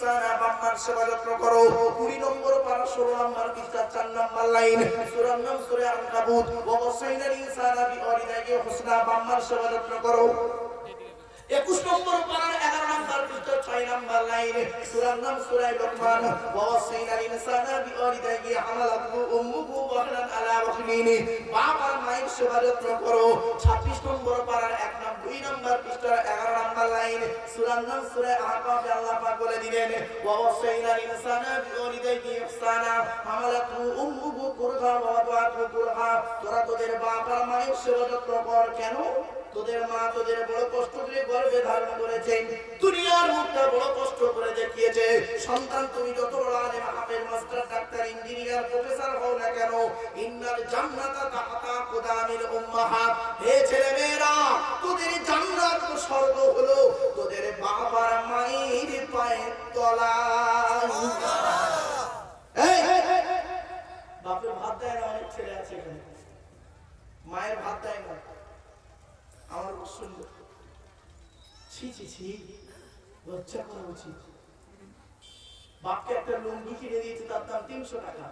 ইহসানা বাম্মার সেবা যত্ন করো 20 নম্বর পারা 16 নম্বর পৃষ্ঠা 4 নম্বর লাইন সূরার নাম সূরা আনকাবুত ওয়া ওয়াসাইনাল ইনসানা বিওয়ালিদাইহি হুসনা বাম্মার সেবা যত্ন করো 21 নম্বর পারার 11 নম্বর পৃষ্ঠা 6 নম্বর লাইন সূরার নাম সূরা লুকমান ওয়া ওয়াসাইনাল ইনসানা বিওয়ালিদাইহি হামালাতহু উম্মুহু ওয়াহনান আলা ওয়াহনিনি বাবার মায়ের সেবা যত্ন করো 26 নম্বর পারার 2 নম্বর পৃষ্ঠার 11 নম্বর লাইন সূরার নাম সূরা আহকাফে আল্লাহ পাক বলে দিলেন ওয়া ওয়াসাইনাল ইনসানা বিওয়ালিদাইহি ইহসানা হামালাতহু উম্মুহু কুরহা ওয়া ওয়াদাআতহু কুরহা তোরা তোদের বাবার মায়ের সেবা যত্ন কর কেন তোদের মা তোদের বড় কষ্ট করে গর্ভে ধারণ করেছে দুনিয়ার মুখটা বড় কষ্ট করে দেখিয়েছে সন্তান তুমি যত বড় আলেম হাফেজ মাস্টার ডাক্তার ইঞ্জিনিয়ার প্রফেসর হও না কেন ইন্নাল জান্নাতা তাহতা কুদামিল উম্মাহাত হে ছেলেমেয়েরা তোদের জান্নাত ও স্বর্গ হলো তোদের বাবার মায়ের পায়ের তলায় বাপের ভাত দেয় না অনেক ছেলে আছে এখানে মায়ের ভাত দেয় না আমার সুন্দর ছি ছি ছি লজ্জা করা উচিত বাপকে একটা লুঙ্গি কিনে দিয়েছে তার দাম 300 টাকা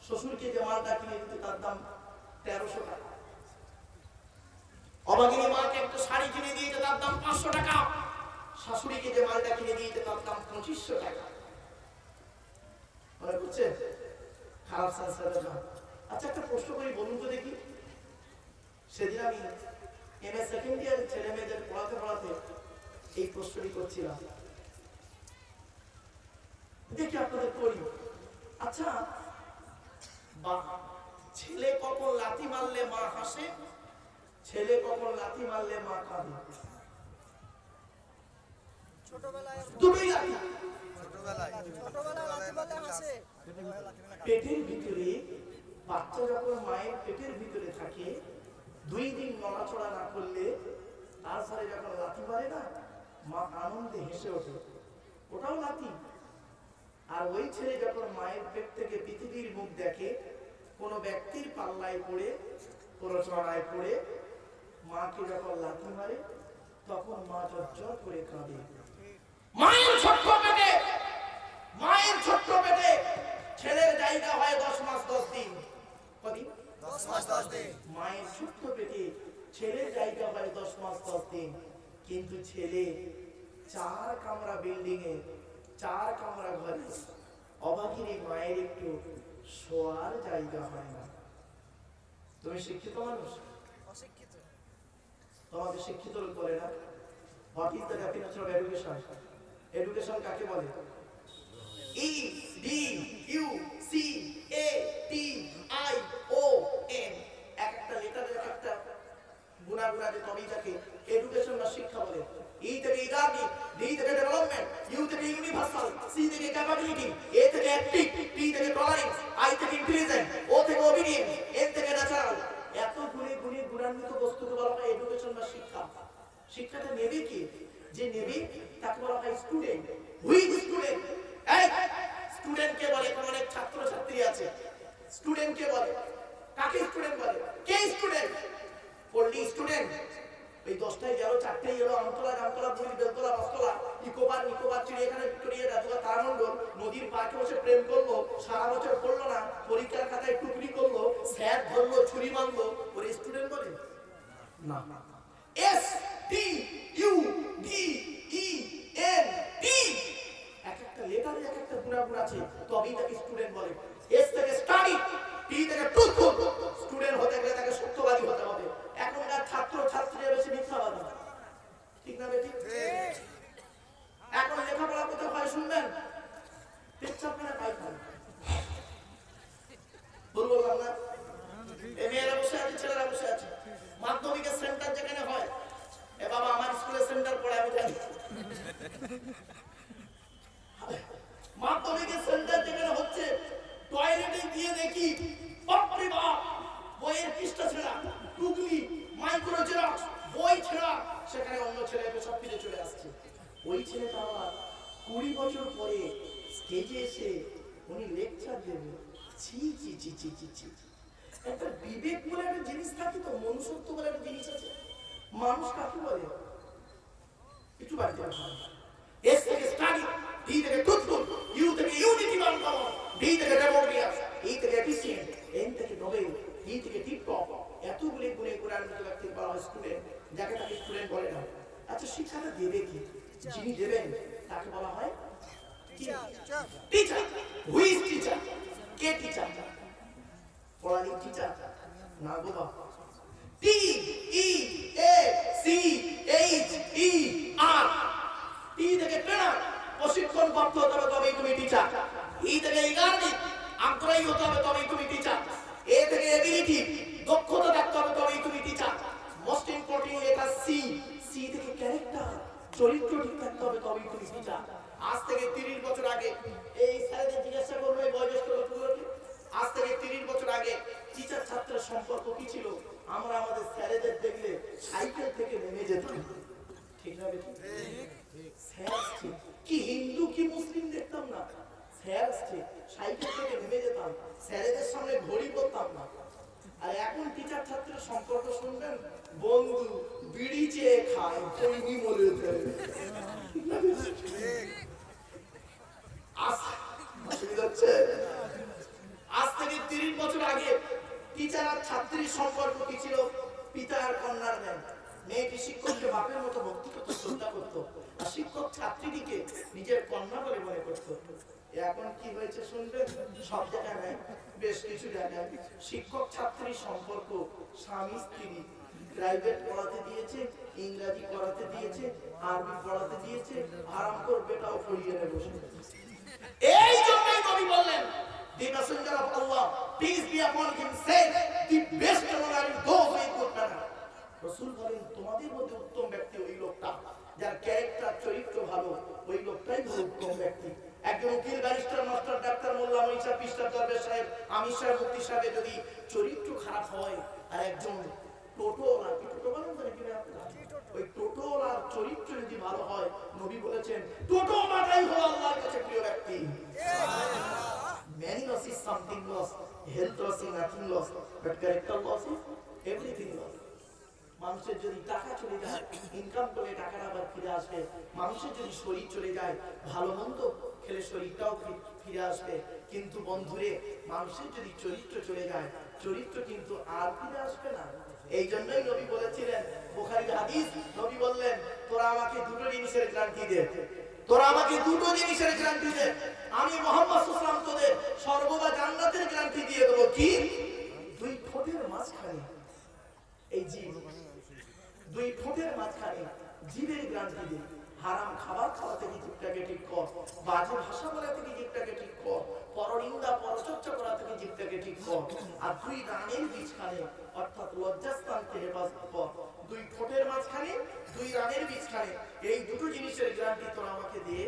শ্বশুরকে যে মালটা কিনে দিতে তার দাম 1300 টাকা অভাগিনী মাকে একটা শাড়ি কিনে দিয়েছে তার দাম 500 টাকা শাশুড়িকে যে মালটা কিনে দিয়েছে তার দাম 2500 টাকা মনে করছে খারাপ সংস্কারের না আচ্ছা একটা প্রশ্ন করি বলুন তো দেখি সেদিন আমি এমএ সেকেন্ড ইয়ারের ছেলে মেয়েদের পড়াতে এই প্রশ্নটি করছিলাম দেখি আপনাদের করি আচ্ছা ছেলে কখন লাথি মারলে মা হাসে ছেলে কখন লাথি মারলে মা কাঁদে পেটের ভিতরে বাচ্চা যখন মায়ের পেটের ভিতরে থাকে 2 দিন নড়াচড়া না করলে তারপরে যখন লাথি মারে না মা আনন্দে হেসে ওঠে ওটাও লাথি আর ওই ছেলে যখন মায়ের পেট থেকে পৃথিবীর মুখ দেখে কোনো ব্যক্তির পাল্লায় পড়ে প্ররোচনায় পড়ে মাকে যখন লাথি মারে তখন মা ঝরঝর করে কাঁদে মায়ের ছোট্ট পেটে ছেলের জায়গা হয় 10 মাস 10 দিন কদিন 10 মাস 10 দিন মায়ের ছোট্ট পেটে ছেলের জায়গা হয় 10 মাস 10 দিন কিন্তু ছেলে 4 কামরা বিল্ডিং এ 4 কামরা ঘরে অভাগিনী মায়ের একটু শোয়ার জায়গা হয় না তুমি শিক্ষিত মানুষ অশিক্ষিত তোমাকে শিক্ষিত করে না what is the definition of education education কাকে বলে E D U C A T I O N একটা লেটারের একটা গুণা যে তবেই তাকে এডুকেশন বা শিক্ষা বলে E থেকে ইদানি D থেকে ডেভেলপমেন্ট U থেকে ইউনিভার্সাল C থেকে ক্যাপাবিলিটি A থেকে অ্যাক্টিভ T থেকে টলারেন্স I থেকে ইন্টেলিজেন্ট O থেকে ওবিডিয়েন্ট N থেকে ন্যাচারাল এত গুণান্বিত বস্তুকে বলা হয় এডুকেশন বা শিক্ষা শিক্ষাটা নেবে কি যে নেবে তাকে বলা হয় স্টুডেন্ট হুইজ স্টুডেন্ট এই স্টুডেন্ট কে বলে কোন অনেক ছাত্র ছাত্রী আছে স্টুডেন্ট কে বলে কাকে স্টুডেন্ট বলে কে স্টুডেন্ট পড়লি স্টুডেন্ট এই 10টায় গেল 4টায় গেল আমতলা জামতলা বুড়ি বেলতলা বস্তলা নিকোবার চিড়িয়াখানা ভিক্টোরিয়া জাদুঘর তারামণ্ডল নদীর পাড়ে বসে প্রেম করলো সারা বছর পড়লো না পরীক্ষার খাতায় টুকরি করলো স্যার ধরলো ছুরি মারলো ওর স্টুডেন্ট বলে না S T U D E N T একটা লেটারে একটা গুণ আছে তবেই তাকে স্টুডেন্ট বলে এস থেকে স্টাডি টি থেকে ট্রুথফুল স্টুডেন্ট হতে গেলে তাকে সত্যবাদী হতে হবে এখনকার ছাত্র ছাত্রীরা বেশি মিথ্যাবাদী ঠিক না বেটি ঠিক এখন লেখাপড়া করতে হয় শুনবেন পেচ্ছাপ না পাইখানা বললাম না এই মেয়েরা বসে আছে ছেলেরা বসে আছে মাধ্যমিকের সেন্টার যেখানে হয় এ বাবা আমার স্কুলের সেন্টার পড়ে আমি জানি মাধ্যমিকের সেন্টার যেখানে হচ্ছে টয়লেটে গিয়ে দেখি বাপরে বাপ বইয়ের পৃষ্ঠা ছেঁড়া টুকলি মাইক্রো জেরক্স বই ছেঁড়া সেখানে অন্য ছেলে সব ফিরে চলে আসছে ওই ছেলেটা আবার 20 বছর পরে স্টেজে এসে উনি লেকচার দেবে ছি ছি ছি ছি ছি ছি একটা বিবেক বলে একটা জিনিস থাকে তো মনুষ্যত্ব বলে একটা জিনিস আছে মানুষ কাকে বলে একটু বাড়িতে এস থেকে স্টাডি ডি থেকে টুথ টি থেকে ডেমোক্রিয়াস, ই থেকে এফিসিয়েন্ট, এন থেকে নোবেল, ই থেকে টিপটপ, এতগুলি গুণে গুণান্বিত ব্যক্তি বলা হয় স্টুডেন্ট, যাকে তাকে স্টুডেন্ট বলে না। আচ্ছা শিক্ষাটা দেবে কি? যিনি দেবেন তাকে বলা হয় টিচার। Who is teacher? কে টিচার? পড়ানি টিচার না গো বাবা। টি ই এ সি এইচ ই আর, টি থেকে ট্রেনার, প্রশিক্ষণ প্রাপ্ত হতে হবে তবেই তুমি টিচার। ই থেকে ইগার্নিক, আগ্রহী হতে হবে তবেই তুমি টিচার। এ থেকে এবিলিটি, দক্ষতা থাকতে হবে তবেই তুমি teacher. Most important letter C, C থেকে ক্যারেক্টার, চরিত্র ঠিক থাকতে হবে তবেই তুমি টিচার। আজ থেকে 30 বছর আগে এই স্যারদের জিজ্ঞাসা করবো এই বয়োজ্যেষ্ঠ লোকগুলোকে, আজ থেকে 30 বছর আগে টিচার ছাত্রের সম্পর্ক কি ছিল? আমরা আমাদের স্যারেদের দেখলে সাইকেল থেকে নেমে যেতাম, ঠিক না বেটি? স্যার আসছে, কি হিন্দু কি মুসলিম দেখতাম না, স্যার আসছে সাইকেল থেকে নেমে যেতাম, স্যারেদের সামনে ঘড়ি পরতাম না। আর এখন টিচার ছাত্রের সম্পর্ক শুনবেন, বন্ধু বিড়ি চেয়ে খায়, কইনি বলে আজ থেকে 30 বছর আগে টিচার আর ছাত্রীর সম্পর্ক কি ছিল? পিতা আর কন্যার ন্যায়। মেয়েটি শিক্ষককে বাপের মতো ভক্তি করত, শ্রদ্ধা করত, আর শিক্ষক ছাত্রীটিকে নিজের কন্যা বলে মনে করত। এখন কি হয়েছে শুনবেন, সব জায়গায় নাই, বেশ কিছু জায়গায় শিক্ষক ছাত্রীর সম্পর্ক স্বামী স্ত্রী, প্রাইভেট পড়াতে দিয়েছে, ইংরেজি পড়াতে দিয়েছে, আরবি পড়াতে দিয়েছে, আরাম করে বেটাও পড়িয়ে নেবে বসে। এই জন্যই নবী বললেন, the messenger of Allah, peace be upon him, said, the best among you those who good manner. রাসূল বলেন, তোমাদের মধ্যে উত্তম ব্যক্তি ওই লোকটা যার ক্যারেক্টার, চরিত্র ভালো, ওই লোকটাই হলো উত্তম ব্যক্তি। একজন উকিল, ব্যারিস্টার, মাস্টার, ডাক্তার, মোল্লা, মনীষা, পিস্টার, দরবেশ সাহেব, আমির সাহেব, মুফতি সাহেব যদি চরিত্র খারাপ হয়, আর একজন টোটোওয়ালা, টোটো বলেন না কি আপনারা, ওই টোটোওয়ালার চরিত্র যদি ভালো হয়, নবী বলেছেন টোটোওয়ালাটাই হলো আল্লাহর কাছে প্রিয় ব্যক্তি। Many loss is something loss, health loss is nothing loss, but character loss is everything loss. মানুষের যদি টাকা চলে যায়, ইনকাম করে টাকাটা আবার ফিরে আসবে। মানুষের যদি শরীর চলে যায়, ভালো মন্দ খেলে শরীরটাও ফিরে আসবে। কিন্তু বন্ধুরে, মানুষের যদি চরিত্র চলে যায়, চরিত্র কিন্তু আর ফিরে আসবে না। এই জন্যই নবী বলেছিলেন, বুখারীর হাদিস, নবী বললেন, তোরা আমাকে দুটো জিনিসের গ্যারান্টি দে, তোরা আমাকে দুটো জিনিসের গ্যারান্টি দে, আমি মুহাম্মদ সাল্লাল্লাহু আলাইহি ওয়াসাল্লাম তোদের সর্বদা জান্নাতের গ্যারান্টি দিয়ে দেব। কি? দুই ঠোঁটের মাঝখানে, এই জিভ, দুই ঠোঁটের মাঝখানে জিভের গ্যারান্টি দে। হারাম খাবার খাওয়া থেকে জিভটাকে ঠিক কর, বাজে ভাষা বলা থেকে জিভটাকে ঠিক কর, পরনিন্দা পরচর্চা করা থেকে জিভটাকে ঠিক কর, আর দুই রানের বীজখানে অর্থাৎ লজ্জাস্থানকে হেফাজত কর। দুই ঠোঁটের মাঝখানে, দুই রানের বীজখানে, এই দুটো জিনিসের গ্যারান্টি তোরা আমাকে দিয়ে,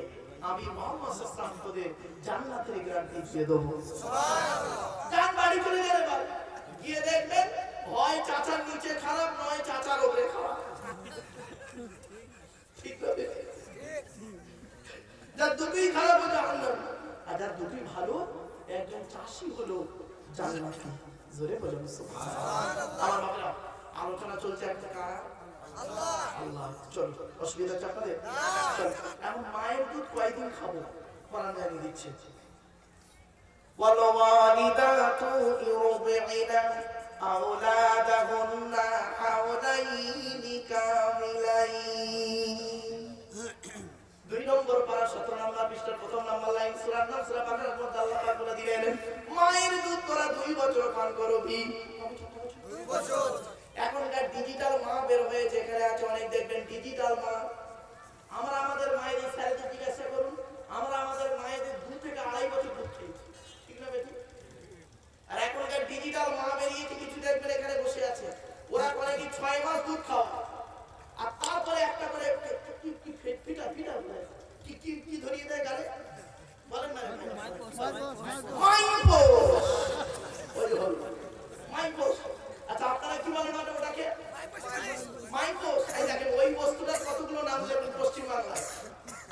আমি মুহাম্মদ সাল্লাল্লাহু আলাইহি ওয়াসাল্লাম তোদের জান্নাতের গ্যারান্টি দিয়ে দেবো। সুবহানাল্লাহ। যান বাড়ি চলে গেলে গিয়ে দেখবেন, হয় চাচার নিচে খারাপ, নয় চাচার উপরে খারাপ। ঠিক হবে? যার দুটোই খারাপ হলো জাহান্নাম, আর যার দুটোই ভালো, একজন চাষি হলো জান্নাতি। জোরে বলুন সুবহানাল্লাহ। আমার বাবারা, আলোচনা চলছে একটা কার? আল্লাহ। আল্লাহ। চল, অসুবিধা হচ্ছে আপনাদের? চল, এখন মায়ের দুধ কয়দিন খাবো? কোরআন জানিয়ে দিচ্ছে, ওয়াল ওয়ালিদাতু ইউরদি'না আওলাদাহুন্না হাওলাইনি কামিলাইন। 2 নম্বর পারা 17 নম্বর পৃষ্ঠার প্রথম নম্বর লাইন, সূরার নাম সূরা বাকারার মধ্যে আল্লাহ পাক বলে দিলেন, মায়ের দুধ তোরা 2 বছর পান করবি। 2 বছর। এখনকার ডিজিটাল মা বের হয়েছে, এখানে আছে অনেক, দেখবেন ডিজিটাল মা। আমরা আমাদের মায়ের স্যালারি জিজ্ঞাসা করুন, আমরা আমাদের মায়েদের 2 থেকে 2.5 বছর দুধ খেয়েছি, ঠিক না বেটি? আর এখনকার ডিজিটাল মা বেরিয়েছে, কিছু দেখবেন এখানে বসে আছে, ওরা করে কি 6 মাস দুধ খাওয়া, আর তারপরে একটা করে কি ফিটা ফিটা কি কি কি ধরিয়ে দেয় গালে, বলেন না মাইপোস, ওই হলো মাইপোস। আচ্ছা আপনারা কি বলেন ওটাকে? মাইপোস। এই দেখেন ওই বস্তুটার কতগুলো নাম দেবেন পশ্চিম বাংলায়।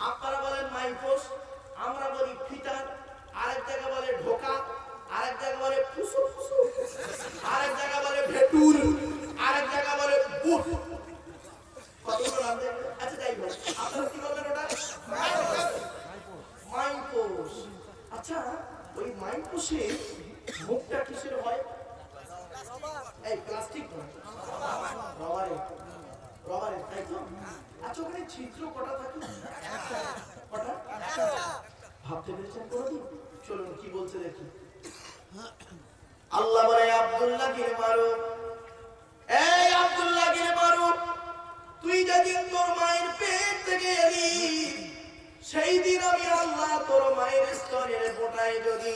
আপনারা বলেন মাইপোস, আমরা বলি ফিটা, আরেক জায়গা বলে ঢোকা, আরেক জায়গা বলে ফুসু ফুসু, আরেক জায়গা বলে ভেটুল, আরেক জায়গা বলে বুট, কতগুলো নাম দেবেন। আচ্ছা যাই হোক, আপনারা কি বলবেন ওটা? মাইপোস। আচ্ছা ওই মাইন পুষে মুখটা কিসের হয়? এই প্লাস্টিক নয়, রবারের। রবারের, তাই তো? আচ্ছা, ওখানে ছিদ্র কটা থাকে? কটা? ভাবতে পেরেছেন কোনদিন? চলুন কি বলছে দেখি। আল্লাহ বলে, আব্দুল্লাহ কে মারো, এই আব্দুল্লাহ কে মারো, তুই যেদিন তোর মায়ের পেট থেকে এলি সেই দিন আমি আল্লাহ তোর মায়ের স্তনের ফোঁটায় যদি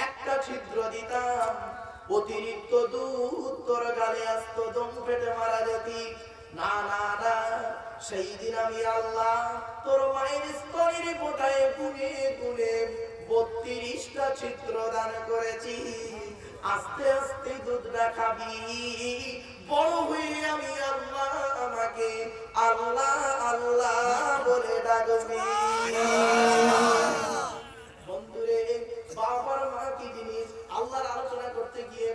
একটা ছিদ্র দিতাম, অতিরিক্ত দুধ তোর গালে আসতো, দম ফেটে মারা যেতি। না না না, সেই দিন আমি আল্লাহ তোর মায়ের স্তনের ফোঁটায় গুনে গুনে 32টা ছিদ্র দান করেছি। আস্তে আস্তে দুধটা খাবি, বড় হয়ে আমি আল্লাহ আমাকে আল্লাহ আল্লাহ বলে ডাকবি। বন্ধুরে, বাবার মা কি জিনিস, আল্লাহর আলোচনা করতে গিয়ে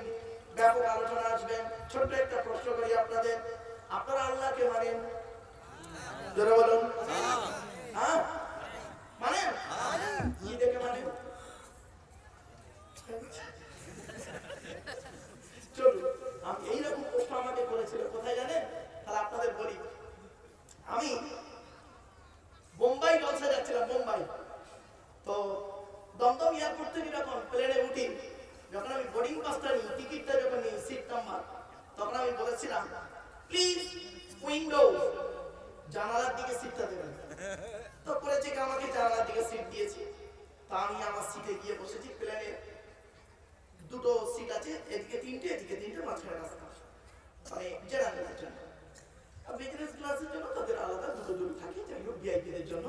ব্যাপক আলোচনা আসবেন। ছোট্ট একটা প্রশ্ন করি আপনাদের, আপনারা আল্লাহকে মানেন? জোরে বলুন। হ্যাঁ মানেন? কি দেখে মানেন? চলুন, আমি এইরকম প্রশ্ন আমাকে করেছিল, কোথায় জানেন? তাহলে আপনাদের বলি। আমি বোম্বাই জলসা যাচ্ছিলাম, বোম্বাই। তো দমদম এয়ারপোর্ট থেকে যখন প্লেনে উঠি, যখন আমি বোর্ডিং পাসটা নিই, টিকিটটা যখন নিই, সিট নাম্বার, তখন আমি বলেছিলাম প্লিজ উইন্ডো, জানালার দিকে সিটটা দেবেন। তো করেছে কি, আমাকে জানালার দিকে সিট দিয়েছে। তা আমি আমার সিটে গিয়ে বসেছি। প্লেনে দুটো সিট আছে, এদিকে তিনটে, এদিকে তিনটে, মাঝখানে রাস্তা, মানে জেনারেলের জন্য। আর বিজনেস ক্লাসের জন্য তাদের আলাদা দুটো দুটো থাকে, যাই হোক ভিআইপিদের জন্য।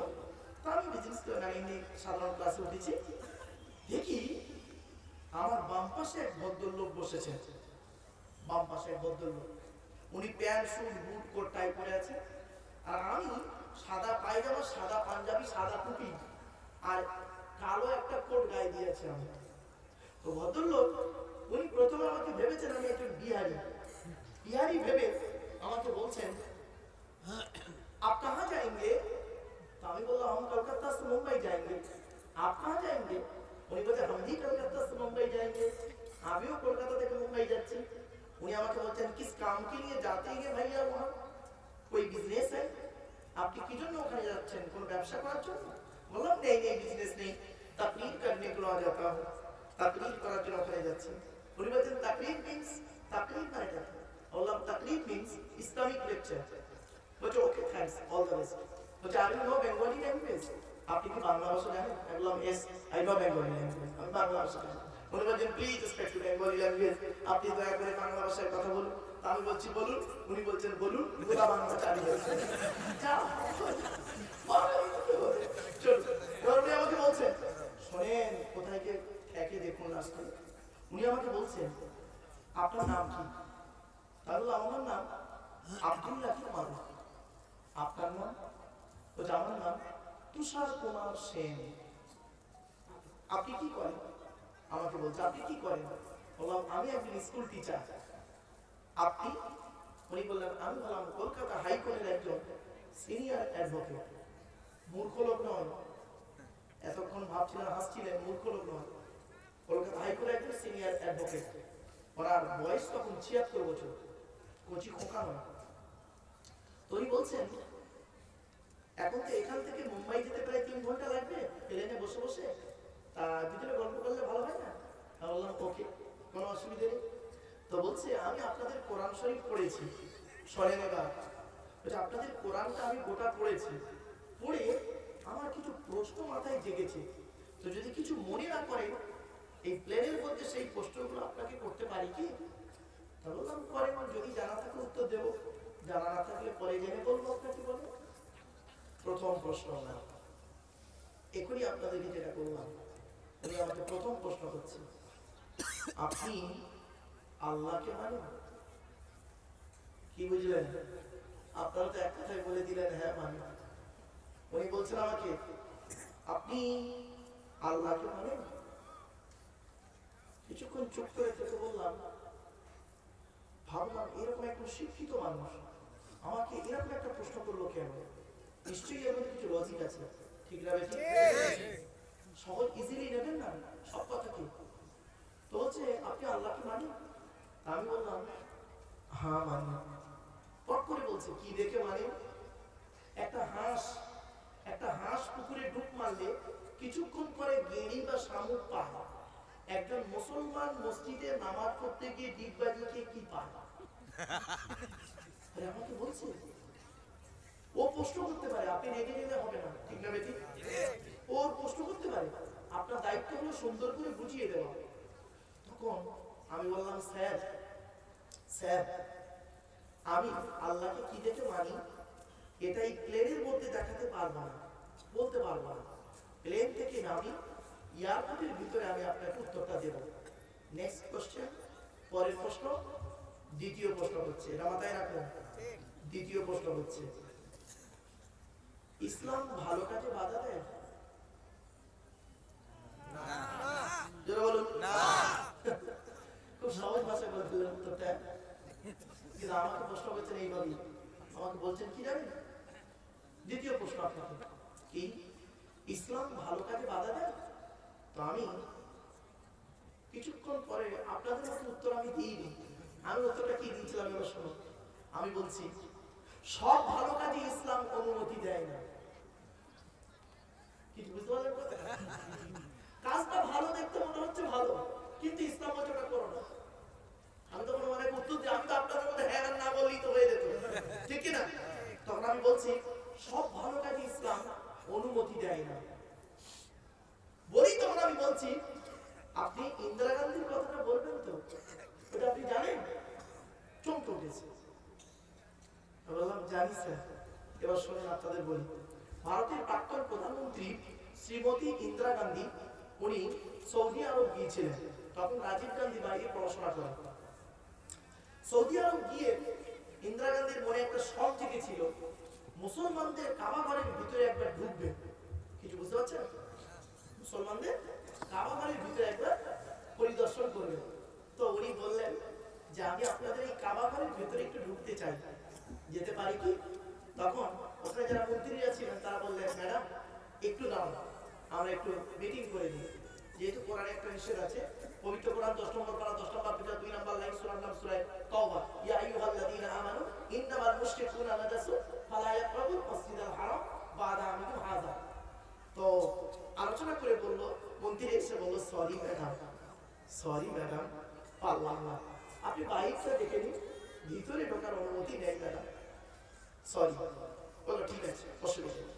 তা আমি বিজনেস এমনি সাধারণ ক্লাসে উঠেছি। দেখি আমার বাম পাশে এক ভদ্রলোক বসেছেন। বাম পাশে এক ভদ্রলোক, উনি pant suit boot coat tie পরে আছে, আর আমি সাদা পায়জামা, সাদা পাঞ্জাবি, সাদা টুপি আর কালো একটা কোট গায়ে দিয়েছি আমি। তো ভদ্রলোক উনি প্রথমে আমাকে ভেবেছেন আমি একজন বিহারি। বিহারি ভেবে আমাকে বলছেন आप कहाँ जाएंगे? तो আমি বললাম हम कलकत्ता से मुंबई जाएंगे। आप कहाँ जाएंगे? উনি বলছেন हम भी कलकत्ता से मुंबई जाएंगे। আমিও কলকাতা থেকে মুম্বাই যাচ্ছি। উনি আমাকে বলছেন किस काम के लिए जाते हैं भैया वहाँ? कोई बिजनेस है? আপনি কি জন্য ওখানে যাচ্ছেন? কোন ব্যবসা করার জন্য? বললাম नहीं नहीं बिजनेस नहीं, तकरीर करने के लिए जाता हूँ। तकरीर করার জন্য ওখানে যাচ্ছি। উনি বলছেন तकरीर मींस, तकरीर মানে কি? বললাম तकरीर मींस ইসলামিক লেকচার। বলছে okay thanks, all the best. বলছে are you know Bengali language? আপনি কি বাংলা ভাষা জানেন? আমি বললাম yes I know Bengali language, আমি বাংলা ভাষা জানি। উনি বলছেন please speak to Bengali language, আপনি দয়া করে বাংলা ভাষায় কথা বলুন। আমি বলছি বলুন। উনি বলছেন বলুন, গোটা বাংলা চালু হয়েছে। চলুন, এবার উনি আমাকে বলছেন শোনেন, কোথায় কে একে দেখুন আসতে। উনি আমাকে বলছেন আপনার নাম কি? তাহলে আমার নাম আব্দুল্লাহ মারুফ। আপনার নাম? বলছে আমার নাম তুষার কুমার সেন। আপনি কি করেন? আমাকে বলছে আপনি কি করেন? বললাম আমি একজন স্কুল টিচার। আপনি? উনি বললেন আমি বললাম কলকাতা হাইকোর্টের একজন সিনিয়র অ্যাডভোকেট। মূর্খ লোক নয়, এতক্ষণ ভাবছিলেন হাসছিলেন, মূর্খ লোক নয়। কলকাতা হাইকোর্টের একজন সিনিয়র অ্যাডভোকেট। ওনার বয়স তখন 76 বছর, কচি খোকা নয়। তো উনি বলছেন এখন তো এখান থেকে মুম্বাই যেতে প্রায় 3 ঘন্টা লাগবে প্লেনে বসে বসে, তা ভিতরে গল্প করলে ভালো হয় না? আমি বললাম ওকে, কোনো অসুবিধা নেই। তো বলছে আমি আপনাদের কোরআন শরীফ পড়েছি, শোনেন এবার। বলছে আপনাদের কোরআনটা আমি গোটা পড়েছি, পড়ে আমার কিছু প্রশ্ন মাথায় জেগেছে, তো যদি কিছু মনে না করেন এই প্লেনের মধ্যে সেই প্রশ্নগুলো আপনাকে করতে পারি কি? তা বললাম করেন, যদি জানা থাকে উত্তর দেব, জানা না থাকলে পরে জেনে বলবো আপনাকে। বলে প্রথম প্রশ্ন না, এখনই আপনাদেরকে যেটা করলাম, উনি আমাকে প্রথম প্রশ্ন করছে আপনি আল্লাহকে মানেন? কি বুঝলেন? আপনারা তো এক কথায় বলে দিলেন হ্যাঁ মানি। উনি বলছেন আমাকে আপনি আল্লাহকে মানেন? কিছুক্ষণ চুপ করে থেকে বললাম, ভাবলাম এরকম একটা শিক্ষিত মানুষ আমাকে এরকম একটা প্রশ্ন করলো কেন? নিশ্চয়ই এর মধ্যে কিছু লজিক আছে, ঠিক না? সহজ ইজিলি নেবেন না, সব আমি বললাম হ্যাঁ মানি। পট করে বলছে কি দেখে মানে? একটা হাঁস পুকুরে ডুব মারলে কিছুক্ষণ পরে গেঁড়ি বা শামুক পায়। একজন মুসলমান মসজিদে নামাজ পড়তে গিয়ে ডিগবাজিকে কি পায়? আমাকে বলছে ও প্রশ্ন করতে পারে, আপনি রেগে গেলে হবে না, ঠিক না বেটি? ওর প্রশ্ন করতে পারে, আপনার দায়িত্ব হলো সুন্দর করে বুঝিয়ে দেওয়া। তখন আমি বললাম স্যার আমি আল্লাহকে কি দেখে মানি এটা এই প্লেনের মধ্যে দেখাতে পারবো না, বলতে পারবো না। প্লেন থেকে নামি এয়ারপোর্টের ভিতরে আমি আপনাকে উত্তরটা দেব। নেক্সট কোশ্চেন, পরের প্রশ্ন। দ্বিতীয় প্রশ্ন হচ্ছে, এটা মাথায় রাখুন, দ্বিতীয় প্রশ্ন হচ্ছে ইসলাম ভালো কাজে বাধা দেয়? জোরে বলুন না। খুব সহজ ভাষায় বলে দিলেন উত্তরটা, কিন্তু আমাকে প্রশ্ন করছেন এইভাবেই। আমাকে বলছেন কি জানেন, দ্বিতীয় প্রশ্ন আপনাকে কি ইসলাম ভালো কাজে বাধা দেয়? তো আমি কিছুক্ষণ পরে আপনাদের মতো উত্তর আমি দিইনি। আমি উত্তরটা কি দিয়েছিলাম এবার শোনো। আমি বলছি সব ভালো কাজে ইসলাম অনুমতি দেয় না। কিছু বুঝতে পারলেন? কাজটা ভালো দেখতে মনে হচ্ছে ভালো, কিন্তু ইসলাম বলছে ওটা করো না। আমি তখন অনেক উত্তর দিই, আমি তো আপনাদের মধ্যে হ্যাঁ না বললেই তো হয়ে যেত, ঠিক কিনা? তখন আমি বলছি সব ভালো কাজে ইসলাম অনুমতি দেয় না। বলি তখন আমি বলছি আপনি ইন্দিরা গান্ধীর কথাটা বলবেন তো, ওটা আপনি জানেন? চমকে উঠেছে। বললাম জানি স্যার। এবার শুনুন আপনাদের বলি। ভারতের প্রাক্তন প্রধানমন্ত্রী শ্রীমতী ইন্দিরা গান্ধী উনি সৌদি আরব গিয়েছিলেন। তখন রাজীব গান্ধী বাইরে পড়াশোনা করেন। সৌদি আরব গিয়ে ইন্দিরা গান্ধীর মনে একটা শখ জেগেছিল মুসলমানদের কাবা ঘরের ভিতরে একবার ঢুকবে। কিছু বুঝতে পারছেন? মুসলমানদের কাবা ঘরের ভিতরে একবার পরিদর্শন করবে। তো উনি বললেন যে আমি আপনাদের এই কাবা ঘরের ভিতরে একটু ঢুকতে চাই, যেতে পারি কি? তখন ওখানে যারা মন্ত্রীরা ছিলেন তারা বললেন ম্যাডাম একটু দাঁড়ান, আমরা একটু মিটিং করে দিই। যেহেতু কোরআনে একটা নিষেধ আছে, পবিত্র কোরআন 10 নম্বর পারা 10 নম্বর পৃষ্ঠা 2 নম্বর লাইন সূরার নাম সূরা তাওবা, ইয়া আইয়ুহাল্লাযীনা আমানু ইন্নামাল মুশরিকুনা নাজাসুন ফালা ইয়াকরাবুল মাসজিদাল হারাম বা'দা আমিকুম হাযা। তো আলোচনা করে বলল, মন্ত্রী এসে বলল সরি ম্যাডাম পারলাম না, আপনি বাইকটা দেখে নিন, ভিতরে ঢোকার অনুমতি নেই ম্যাডাম, সরি। বললো ঠিক আছে, অসুবিধা নেই।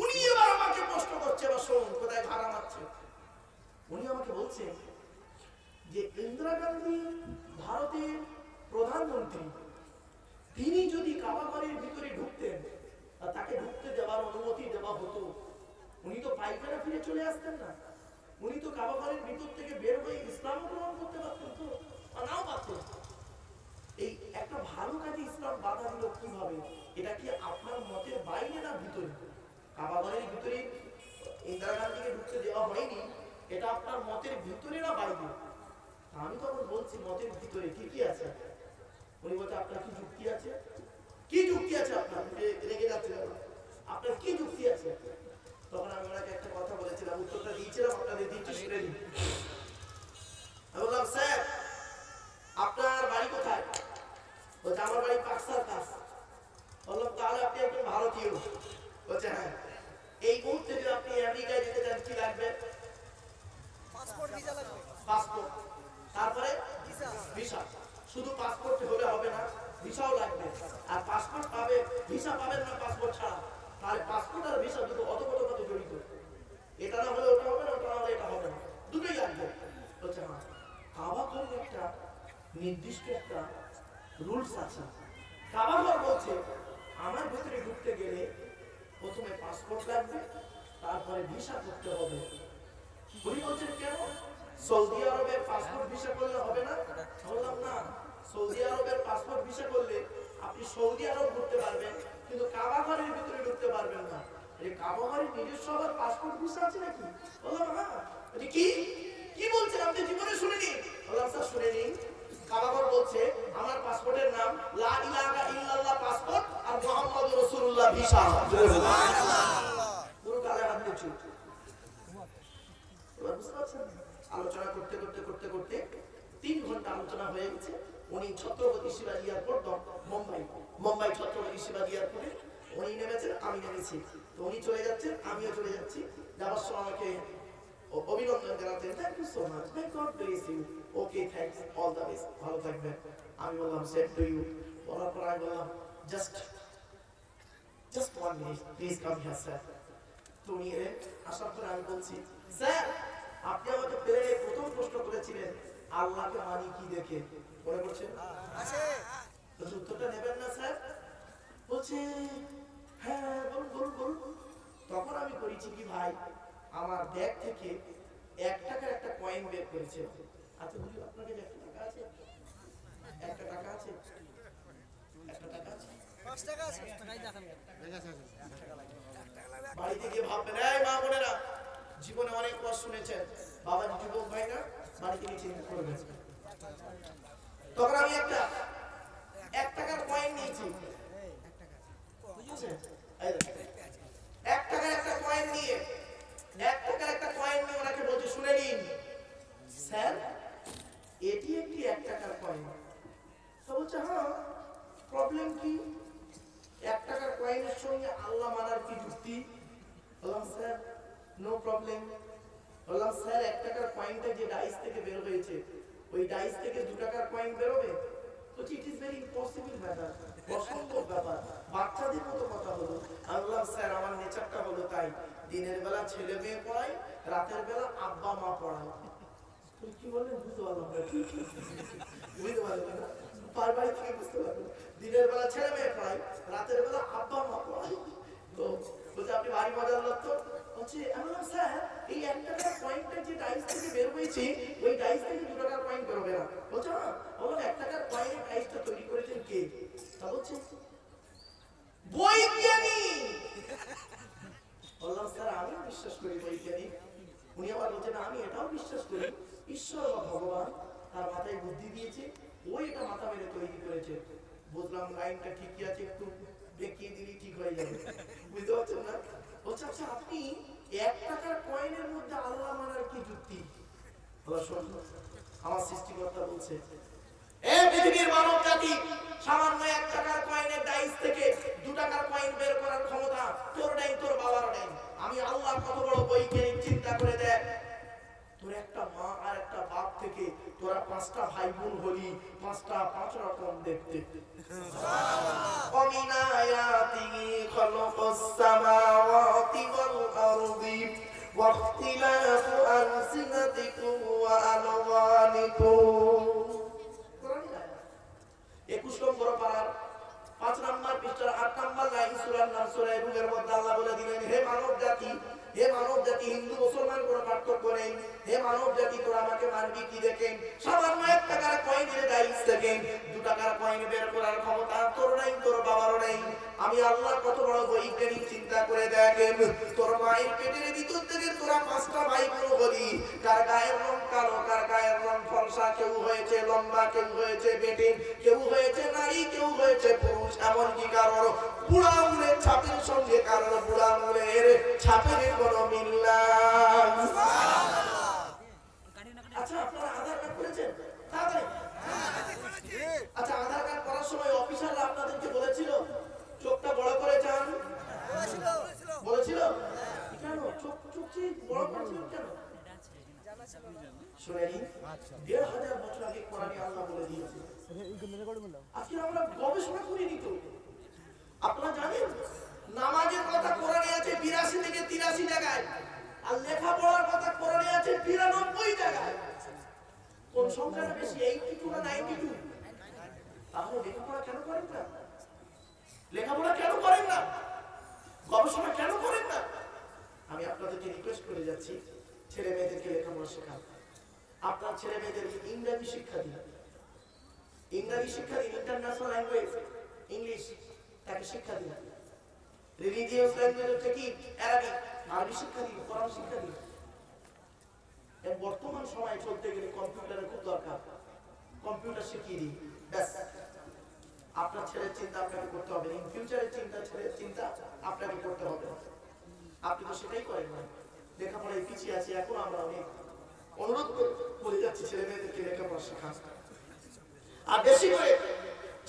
উনি এবার আমাকে প্রশ্ন করছে, বা শুনুন কোথায় ভাড়া মারছে। উনি আমাকে বলছেন যে ইন্দিরা গান্ধী ভারতের প্রধানমন্ত্রী, তিনি যদি কাবা ঘরের ভিতরে ঢুকতেন আর তাকে ঢুকতে দেওয়ার অনুমতি দেওয়া হতো, উনি তো পায়খানা ফিরে চলে আসতেন না, উনি তো কাবা ঘরের ভিতর থেকে বের হয়ে ইসলাম গ্রহণ করতে পারতেন, তো নাও পারতেন। এই একটা ভালো কাজে ইসলাম বাধা দিল কিভাবে? এটা কি আপনার মতের বাইরে না ভিতরে? কাবা ঘরের ভিতরে ইন্দিরা গান্ধীকে ঢুকতে দেওয়া হয়নি, এটা আপনার মতের ভিতরে না বাইরে? আমি তখন বলছি মতের ভিতরে। ঠিকই আছে। উনি বলছে আপনার কি যুক্তি আছে? কি যুক্তি আছে আপনার? রেগে যাচ্ছে আপনার কি যুক্তি আছে? তখন আমি ওনাকে একটা কথা বলেছিলাম, উত্তরটা দিয়েছিলাম, আপনাদের দিচ্ছি শুনে নিন। আমি বললাম স্যার আপনার বাড়ি কোথায়? বলছে আমার বাড়ি পাকসার কাছ। বললাম তাহলে আপনি একজন ভারতীয়? বলছে হ্যাঁ। এই মুহূর্তে যদি আপনি আমেরিকায় যেতে চান কি লাগবে? পাসপোর্ট, ভিসা লাগবে। পাসপোর্ট, তারপরে ভিসা। শুধু পাসপোর্ট হলে হবে না, ভিসাও লাগবে। আর পাসপোর্ট পাবে, ভিসা পাবেন না পাসপোর্ট ছাড়া। তাহলে পাসপোর্ট আর ভিসা দুটো অতপ্রত জড়িত। এটা না হলে ওটা হবে না, ওটা না হলে এটা হবে না, দুটোই লাগবে। বলছে হ্যাঁ। কাবা ঘরের একটা নির্দিষ্ট একটা রুলস আছে। কাবা ঘর বলছে আমার ভিতরে ঢুকতে গেলে প্রথমে পাসপোর্ট লাগবে, তারপরে ভিসা করতে হবে। উনি বলছেন কেন? সৌদি আরবের পাসপোর্ট ভিসা করলে হবে না? বললাম না, সৌদি আরবের পাসপোর্ট ভিসা করলে আপনি সৌদি আরব ঘুরতে পারবেন, কিন্তু কাবা ঘরের ভিতরে ঢুকতে পারবেন না। এই কাবা ঘরের নিজস্ব আবার পাসপোর্ট ভিসা আছে নাকি? বললাম হ্যাঁ। কি কি বলছেন আপনি জীবনে শুনেনি? বললাম স্যার শুনে নিন। কাবা ঘর বলছে আমার পাসপোর্টের নাম লা ইলাহা ইল্লাল্লাহ পাসপোর্ট আর মুহাম্মাদুর রাসূলুল্লাহ ভিসা। সুবহানাল্লাহ। পুরো গালে হাত দিচ্ছি। আলোচনা করতে করতে 3 ঘন্টা আলোচনা হয়ে গেছে। উনি ছত্রপতি শিবাজি এয়ারপোর্ট মুম্বাই ছত্রপতি শিবাজি এয়ারপোর্টে উনি নেমেছেন, আমি নেমেছি। তো উনি চলে যাচ্ছেন, আমিও চলে যাচ্ছি। যাওয়ার সময় আমাকে অভিনন্দন জানাতেন, thank you so much, my God bless you, okay thanks, all the best, ভালো থাকবেন। আমি বললাম সেম টু ইউ। বলার পর আমি বললাম just 1 minute please come here sir. তো উনি এলেন, আসার পরে আমি বলছি, স্যার আপনি আমাকে প্লেনে প্রথম প্রশ্ন করেছিলেন আল্লাহকে মানি কি দেখে, মনে করছেন? উত্তরটা নেবেন না স্যার? বলছে হ্যাঁ বলুন বলুন বলুন। তখন আমি করেছি কি ভাই, আমার ব্যাগ থেকে 1 টাকার একটা কয়েন বের করেছে। আচ্ছা বুঝলি আপনার কাছে 1 টাকা আছে? 1 টাকা আছে? 1 টাকা আছে? 5 টাকা আছে? বাড়িতে গিয়ে ভাববেন, এই মা বোনেরা জীবনে অনেক কথা শুনেছেন, বাবাজি যুবক ভাই না, বাড়িতে গিয়ে চিন্তা করবেন। তখন আমি একটা 1 টাকার কয়েন নিয়েছি। 1 টাকার একটা কয়েন নিয়ে ওনাকে বলছে, শুনে নিন স্যার এটি একটি 1 টাকার কয়েন। তো বলছে হ্যাঁ, প্রবলেম কি? 1 টাকার কয়েনের সঙ্গে আল্লাহ মানার কি যুক্তি? বললাম স্যার নো প্রবলেম। বললাম স্যার 1 টাকার কয়েনটা যে ডাইস থেকে বের হয়েছে, ওই ডাইস থেকে 2 টাকার কয়েন বেরোবে? বলছি it is very impossible matter, অসম্ভব ব্যাপার, বাচ্চাদের মতো কথা হলো। আমি বললাম স্যার আমার নেচারটা হলো তাই, দিনের বেলা ছেলে মেয়ে পড়াই, রাতের বেলা আব্বা মা পড়াই। তুমি কি বললেন বুঝতে পারলাম না, বুঝতে পারলেন না? বাড়ি থেকে বুঝতে পারবেন, দিনের বেলা ছেলে মেয়ে পড়াই, রাতের বেলা আব্বা মা পড়াই। তো বলছে আপনি ভারী মজার লোক তো। বলছে আমি বললাম স্যার এই 1 টাকার কয়েনটা যে ডাইস থেকে বের হয়েছে, ওই ডাইস থেকে 2 টাকার কয়েন বেরোবে না। বলছে না। বললাম 1 টাকার কয়েনের ডাইসটা তৈরি করেছেন কে? তা বলছে বৈজ্ঞানিক। বললাম স্যার আমিও বিশ্বাস করি বৈজ্ঞানিক। উনি আবার বলছেন আমি এটাও বিশ্বাস করি ঈশ্বর বা ভগবান তার মাথায় বুদ্ধি দিয়েছে, ওই এটা মাথা মেরে তৈরি করেছে। বুঝলাম লাইনটা ঠিকই আছে, একটু দেখিয়ে দিলি ঠিক হয়ে যাবে, বুঝতে পারছেন না? বলছে আচ্ছা আপনি 1 টাকার কয়েনের মধ্যে আল্লাহ মানার কি যুক্তি? আমার সৃষ্টিকর্তা বলছে পৃথিবীর মানব জাতি সামান্য 1 টাকার কয়েনের ডাইস থেকে 2 টাকার কয়েন বের করার ক্ষমতা তোর নেই, তোর বাবার নেই। আমি আল্লাহ কত বড় বৈজ্ঞানিক, চিন্তা করে দেখ, তোর একটা মা আর একটা বাপ থেকে তোরা 5টা ভাই বোন হলি, 5টা 5 রকম দেখতে। ومن آياته خلق السماوات والأرض واختلاف ألسنتكم وألوانكم। 21 নম্বর পারার 5 নম্বর পৃষ্ঠার 8 নম্বর লাইন সূরার নাম সূরা রুমের মধ্যে আল্লাহ বলে দিলেন, হে মানব জাতি, হে মানব জাতি, হিন্দু মুসলমান কোনো পার্থক্য নেই, হে মানব জাতি তোরা আমাকে মানবি কি দেখেন? সামান্য 1 টাকার কয়েনের ডাইস থেকে 2 টাকার কয়েন বের করার ক্ষমতা তোর নাই, তোর বাবারও নেই। আমি আল্লাহ কত বড় বৈজ্ঞানিক, চিন্তা করে দেখেন, তোর মায়ের পেটের ভিতর থেকে তোরা 5টা ভাই বোন হলি, কার গায়ের রং কালো, কার গায়ের রং ফর্সা, কেউ হয়েছে লম্বা, কেউ হয়েছে বেটে, কেউ হয়েছে নারী, কেউ হয়েছে পুরুষ, এমনকি কারোর বুড়া আঙুলের ছাপের সঙ্গে কারোর বুড়া আঙুলের ছাপের কোনো মিল নাই। আচ্ছা আপনারা আধার কার্ড করেছেন? আচ্ছা আধার কার্ড করার সময় অফিসাররা আপনাদেরকে বলেছিল চোখটা বড় করে যান? বলেছিল? কেন চোখ বড় করেছিল কেন? শুনেনি 1500 বছর আগে কোরআনে আল্লাহ বলে দিয়েছে। আজকে আমরা গবেষণা করিনি তো। আপনারা জানেন নামাজের কথা কোরআনে আছে 82 থেকে 83 জায়গায়, আর লেখাপড়ার কথা কোরআনে আছে 92 জায়গায়। কোন সংখ্যাটা বেশি, 82 না 92? তাহলে লেখাপড়া কেন করেন না? লেখাপড়া কেন করেন না? গবেষণা কেন করেন না? আমি আপনাদেরকে রিকোয়েস্ট করে যাচ্ছি, ছেলে মেয়েদেরকে লেখাপড়া শেখান। আপনার ছেলে মেয়েদেরকে ইংরেজি শিক্ষা দিন, ইংরেজি শিক্ষা দিন, ইন্টারন্যাশনাল ল্যাঙ্গুয়েজ ইংলিশ তাকে শিক্ষা দিন। রিলিজিয়াস ল্যাঙ্গুয়েজ হচ্ছে কি আরবি, আরবি শিক্ষা দিন, কোরআন শিক্ষা দিন। এর বর্তমান সময়ে চলতে গেলে কম্পিউটারের খুব দরকার, কম্পিউটার শিখিয়ে দিন। ব্যাস, আপনার ছেলের চিন্তা আপনাকে করতে হবে, ইন ফিউচারের চিন্তা ছেলের চিন্তা আপনাকে করতে হবে। আপনি তো সেটাই করেন না, লেখাপড়ায় পিছিয়ে আছে। এখন আমরা অনেক অনুরোধ করে যাচ্ছি ছেলে মেয়েদেরকে লেখাপড়া শেখান। আর বেশি করে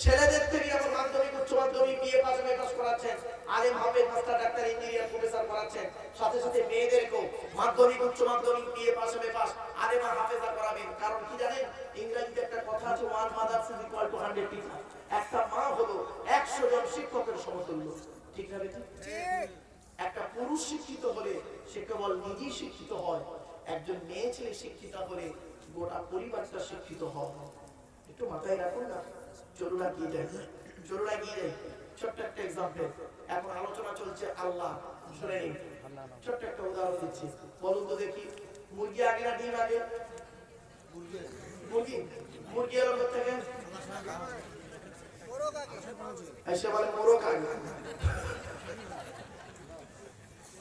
ছেলেদের থেকে যেমন মাধ্যমিক উচ্চ মাধ্যমিক বিএ পাস এমএ পাস করাচ্ছেন, আলেম হাফেজ মাস্টার ডাক্তার ইঞ্জিনিয়ার প্রফেসর করাচ্ছেন, সাথে সাথে মেয়েদেরকেও মাধ্যমিক উচ্চ মাধ্যমিক বিএ পাস এমএ পাস আলেম হাফেজা করাবেন। কারণ কি জানেন, ইংরেজিতে একটা কথা আছে, one mother is equal to 100 teacher. একটা মা হলো 100 জন শিক্ষকের সমতুল্য। ঠিক না বেটি? ঠিক। একটা পুরুষ শিক্ষিত হলে সে কেবল নিজেই শিক্ষিত হয়, একজন মেয়ে ছেলে শিক্ষিত হলে গোটা পরিবারটা শিক্ষিত হয়। একটু মাথায় রাখুন না। চলুন এগিয়ে যাই, চলুন এগিয়ে যাই। ছোট্ট একটা এক্সাম্পল, এখন আলোচনা চলছে আল্লাহ, শুনে নিন। ছোট্ট একটা উদাহরণ দিচ্ছি, বলুন তো দেখি, মুরগি আগে না ডিম আগে? মুরগি। মুরগি এলো কোথেকে? এসে বলে মোরগ আগে।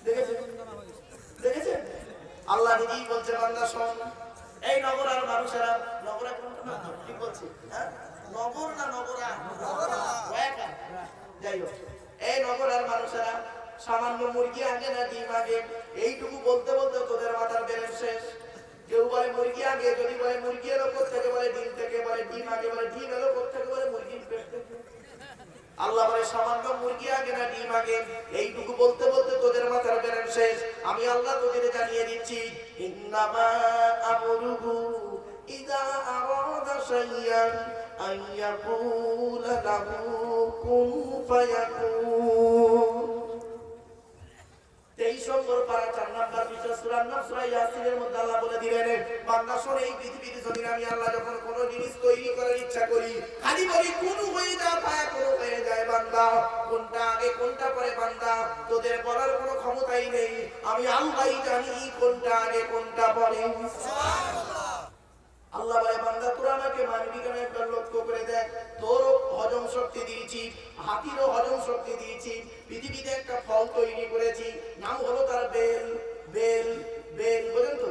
দেখেছেন? দেখেছেন? আল্লাহ নিজেই বলছে, বান্দা শোন, এই নগর আর মানুষেরা, নগরা কোনটা? ঠিক বলছি, হ্যাঁ? নগর না নগরা? যাই হোক, এই নগর আর মানুষেরা সামান্য মুরগি আগে না ডিম আগে, এইটুকু বলতে বলতে তোদের মাথার ব্যালেন্স শেষ। কেউ বলে মুরগি আগে, যদি বলে মুরগি এলো কোথেকে, বলে ডিম থেকে, বলে ডিম আগে, বলে ডিম এলো কোথেকে, বলে মুরগির পেট থেকে। আল্লাহ বলে সামান্য মুরগি আগে না ডিম আগে, এইটুকু বলতে বলতে তোদের মাথার ব্যালেন্স শেষ। আমি আল্লাহ তোদের জানিয়ে দিচ্ছি, ইন্নামা আমরুহু ইযা আরাদা শাইআন আন ইয়াকুলা লাহু কুন ফায়াকুন। 23 নম্বর পারা 4 নম্বর বিষয় সূরা নাম সূরা ইয়াসিনের মধ্যে আল্লাহ বলে দিলেন, বান্দা শোন, এই পৃথিবীর জমিনে আমি আল্লাহ যখন কোনো জিনিস তৈরি করার ইচ্ছা করি, খালি বলি কোন হয়ে যা, ফায়াকুন হয়ে যায়। বান্দা কোনটা আগে কোনটা পরে, বান্দা তোদের বলার কোনো ক্ষমতাই নেই। আমি আল্লাহই জানি কোনটা আগে কোনটা পরে। সুবহানাল্লাহ। আল্লাহ বলে, বান্দা তোরা আমাকে মানবি কেন? একবার লক্ষ্য করে দেখ, তোর হজম শক্তি দিয়েছি, হাতিরও হজম শক্তি দিয়েছি, পৃথিবীতে একটা ফল তৈরি করেছি, নাম হলো তার বেল। বেল বেল বুঝেন তো?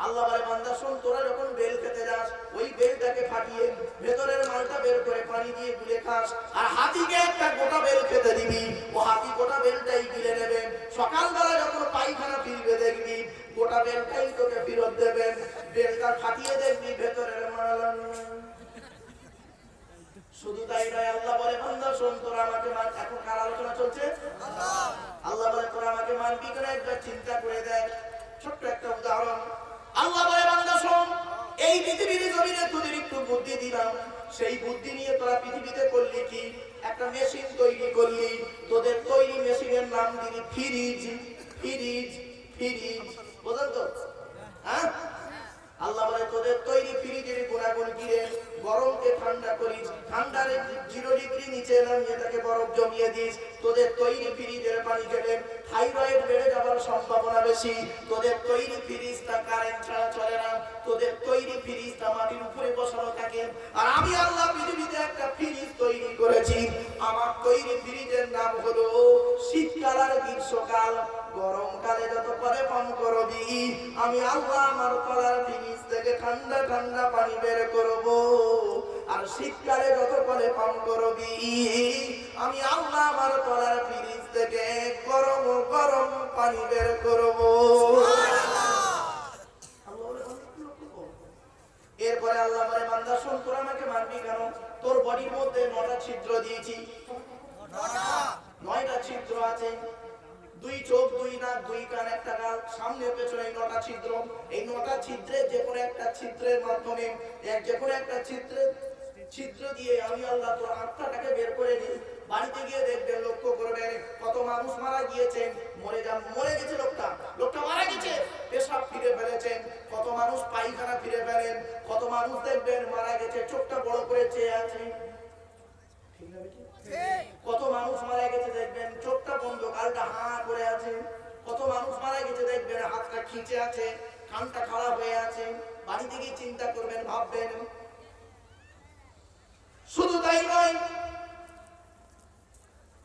আল্লাহ বলে, বান্দা শোন, তোরা যখন বেল খেতে যাস, ওই বেলটাকে ফাটিয়ে ভেতরের মালটা বের করে পানি দিয়ে গুলে খাস, আর হাতিকে একটা গোটা বেল খেতে দিবি, ও হাতি গোটা বেলটাই গিলে নেবে। সকালবেলা যখন পায়খানা ফিরবে দেখবি গোটা বেলটাই তোকে ফেরত দেবেন। বেলটা ফাটিয়ে দেখবি ভেতরের মাল। শুধু তাই নয়, আল্লাহ বলে, বান্দা শোন, তোরা আমাকে মান। এখন কার আলোচনা চলছে? আল্লাহ। আল্লাহ বলে, তোরা আমাকে মানবি কেন? একবার চিন্তা করে দেখ। ছোট্ট একটা উদাহরণ, আল্লাহ বলে, বান্দা শোন, এই পৃথিবীর জমিনে তোদের একটু বুদ্ধি দিলাম, সেই বুদ্ধি নিয়ে তোরা পৃথিবীতে করলি কি? একটা মেশিন তৈরি করলি, তোদের তৈরি মেশিনের নাম দিলি ফ্রিজ। ফ্রিজ ফ্রিজ বুঝলেন তো? হ্যাঁ, আল্লাহ বলে, তোদের তৈরি ফ্রিজের গুণাগুণ কি রে? গরমকে ঠান্ডা করিস, ঠান্ডারে 0 ডিগ্রি নিচে নামিয়ে তাকে বরফ জমিয়ে দিস। তোদের তৈরি ফ্রিজের পানি খেলে থাইরয়েড বেড়ে যাওয়ার সম্ভাবনা বেশি। তোদের তৈরি ফ্রিজটা কারেন্ট ছাড়া চলে না, তোদের তৈরি ফ্রিজটা মাটির উপরে বসানো থাকে। আর আমি আল্লাহ পৃথিবীতে একটা ফ্রিজ তৈরি করেছি, আমার তৈরি ফ্রিজের নাম হলো শীতকাল আর গ্রীষ্মকাল। গরমকালে যত করে পান করবি, আমি আল্লাহ আমার তলার ফ্রিজ থেকে ঠান্ডা ঠান্ডা পানি বের করব। আর শীতকালে যত করে পান করবি, আমি আল্লাহ আমার তলার ফ্রিজ থেকে গরম গরম পানি বের করব। এরপরে আল্লাহ বলে, বান্দা শোন, তোরা আমাকে মানবি কেন? তোর বডির মধ্যে 9টা ছিদ্র দিয়েছি। 9টা ছিদ্র আছে, 2 চোখ, 2 নাক, 2 কান, 1টা গাল, সামনে পেছনে 9টা ছিদ্র। এই 9টা ছিদ্রে যে কোনো একটা ছিদ্রের মাধ্যমে, যে কোনো একটা ছিদ্র দিয়ে আমি আল্লাহ তোর আত্মাটাকে বের করে দিই। বাড়িতে গিয়ে দেখবেন, লক্ষ্য করবেন, কত মানুষ মারা গিয়েছেন, মরে গেছে, লোকটা মারা গেছে, পেশাব ফিরে ফেলেছেন। কত মানুষ পায়খানা ফিরে ফেলেন, কত মানুষ দেখবেন মারা গেছে, চোখটা বড় করে চেয়ে আছে। ঠিক না বেটি? কত মানুষ মারা গেছে দেখবেন চোখটা বন্ধ, গালটা হাঁ করে আছে। কত মানুষ মারা গেছে দেখবেন হাতটা খিঁচে আছে, কানটা খারাপ হয়ে আছে। বাড়িতে গিয়ে চিন্তা করবেন, ভাববেন। শুধু তাই নয়,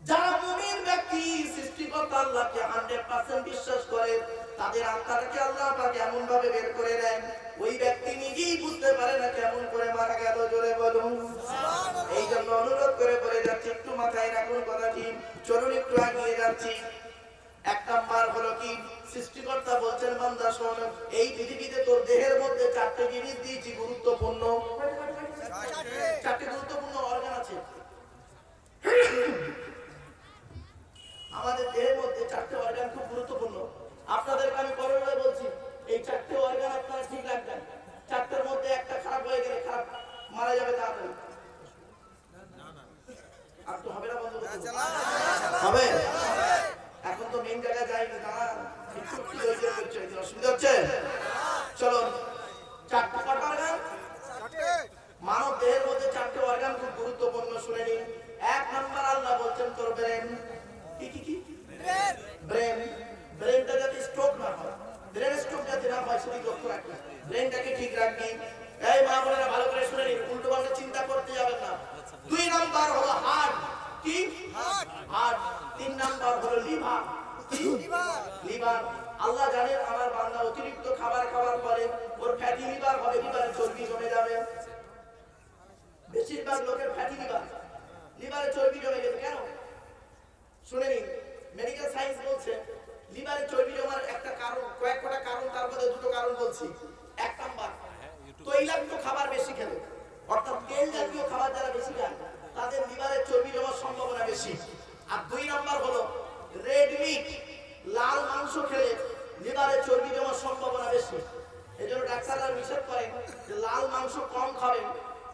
যারা মুমিন ব্যক্তি সৃষ্টিকর্তা আল্লাহকে 100% বিশ্বাস করে, তাদের আত্মাটাকে আল্লাহ পাক এমন ভাবে বের করে দেন, ওই ব্যক্তি নিজেই বুঝতে পারে না কেমন করে মারা গেল। জোরে বলুন সুবহানাল্লাহ। এই জন্য অনুরোধ করে বলে যাচ্ছি, একটু মাথায় রাখুন কথাটি। চলুন একটু এগিয়ে যাচ্ছি। 1 নাম্বার হলো কি? সৃষ্টিকর্তা বলছেন, বান্দা শোন, এই পৃথিবীতে তোর দেহের মধ্যে 4টে জিনিস দিয়েছি গুরুত্বপূর্ণ। হচ্ছে? চলো চারটে অর্গান, মানব দেহের মধ্যে চারটে অর্গান খুব গুরুত্বপূর্ণ, শুনে নিন। এক নাম্বার আল্লাহ বলছেন তোর ব্রেন। কি কি কি? ব্রেন। ব্রেনটা যাতে স্ট্রোক না হয়, ব্রেন স্ট্রোক যাতে না হয় সেদিকে লক্ষ্য রাখবেন, ব্রেনটাকে ঠিক রাখবেন। এই মা বোনেরা ভালো করে শুনে নিন, উল্টো পাল্টা চিন্তা করতে যাবেন না। দুই নাম্বার হলো হার্ট। কি? হার্ট। তিন নাম্বার হলো লিভার। কি? লিভার। আল্লাহ জানেন আমার বান্দা অতিরিক্ত খাবার খাওয়ার পরে ওর ফ্যাটি লিভার হবে, লিভারে চর্বি জমে যাবে। বেশিরভাগ লোকের ফ্যাটি লিভার, লিভারে চর্বি জমে গেছে কেন? শুনে নিন, মেডিকেল সায়েন্স বলছে লিভারে চর্বি জমার একটা কারণ, কয়েকটা কারণ, তার মধ্যে দুটো কারণ বলছি। এক নাম্বার তৈলাক্ত খাবার বেশি খেলে, অর্থাৎ তেল জাতীয় খাবার যারা বেশি খায় তাদের লিভারে চর্বি জমার সম্ভাবনা বেশি। আর দুই নাম্বার হলো রেড মিট, লাল মাংস খেলে লিভারে চর্বি জমার সম্ভাবনা বেশি। এজন্য ডাক্তাররা নিষেধ করেন যে লাল মাংস কম খাবেন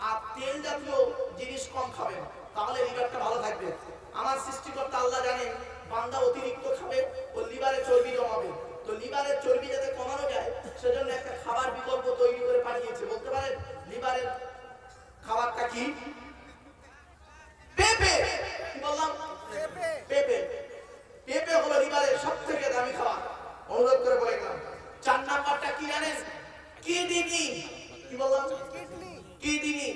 আর তেল জাতীয় জিনিস কম খাবেন, তাহলে লিভারটা ভালো থাকবে। আমার সৃষ্টিকর্তা আল্লাহ জানেন বান্দা অতিরিক্ত খাবে ও লিভারে চর্বি জমাবে, তো লিভারের চর্বি যাতে কমানো যায় সেজন্য একটা খাবার বিকল্প তৈরি করে পাঠিয়েছে। বলতে পারেন লিভারের খাবারটা কি? পেঁপে। কি বললাম? পেঁপে। পেঁপে হলো লিভারের সবথেকে দামি খাবার, অনুরোধ করে বলে গেলাম। চার নাম্বারটা কি জানেন? কিডনি। কি বললাম? কিডনি।